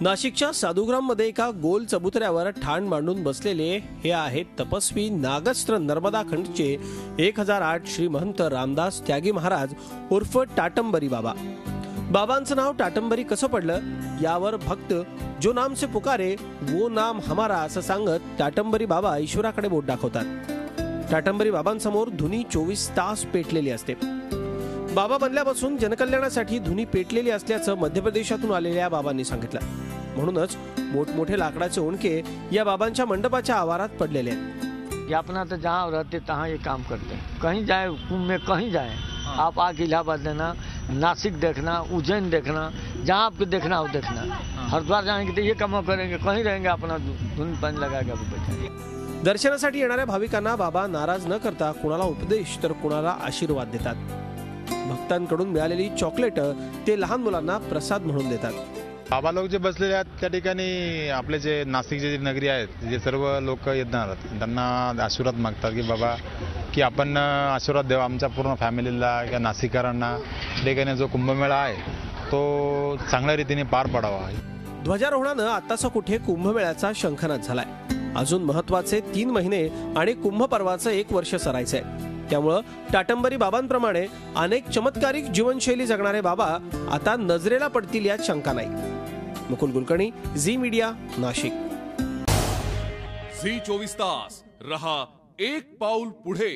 नाशिकच्या साधुग्राममध्ये एका गोल चबुतऱ्यावर ठाण मांडून बसलेले हे आहेत तपस्वी नागस्त्र नर्मदा खंडचे 1008 श्री महंत रामदास त्यागी महाराज उर्फ टाटंबरी बाबा। बाबांचं नाव टाटंबरी कसं पडलं यावर भक्त जो नाम से पुकारे वो नाम हमारा असं सांगत टाटंबरी बाबा ईश्वराकडे बोट दाखवतात। टाटंबरी बाबांसमोर धुनी 24 तास पेटलेली असते। बाबा बनल्यापासून जनकल्याणासाठी धुनी पेटलेली असल्याचं मध्य प्रदेशातून आलेल्या बाबांनी सांगितलं। म्हणूनच मोठमोठे लाकडाचे ओंडके या बाबांच्या मंडपाच्या आवारात पडलेले आहेत। ये अपना तो जहाँ रहते तहाँ ये काम करते हैं। कहीं जाए कुंभ में कहीं जाए आप आके इलाहाबाद देना, नासिक देखना, उज्जैन देखना, जहाँ आपको देखना हो देखना। हरिद्वार जाएंगे तो ये काम करेंगे, कहीं रहेंगे अपना धुन पानी लगाएगा बैठेंगे। दर्शनासाठी येणाऱ्या भाविकांना बाबा नाराज न करता कुणाला उपदेश तर कुणाला आशीर्वाद देतात। भक्तांकडून मिळालेली चॉकलेट ते लहान मुलांना प्रसाद म्हणून देतात। बाबा लोक जे बसलेले आहेत त्या ठिकाणी आपले जे नाशिकचे जे नगरी आहेत जे सर्व लोक येणार त्यांना आशीर्वाद मागतात की बाबा की आपण आशीर्वाद द्यावा आमच्या पूर्ण फॅमिलीला किंवा नाशिककरांना। ठिकाणी जो कुंभमेळा आहे तो चांगल्या रीतीने पार पडावा। ध्वजारोहणानं आताचा कुठे कुंभमेळ्याचा शंखनाद झालाय। अजून महत्वाचे 3 महिने आणि कुंभ पर्वाचं 1 वर्ष सरायचंय। त्यामुळे टाटंबरी बाबांप्रमाणे अनेक चमत्कारिक जीवनशैली जगणारे बाबा आता नजरेला पडतील यात शंका नाही। मुकुल कुलकर्णी, झी मीडिया, नाशिक। झी 24 तास रहा एक पाऊल पुढे।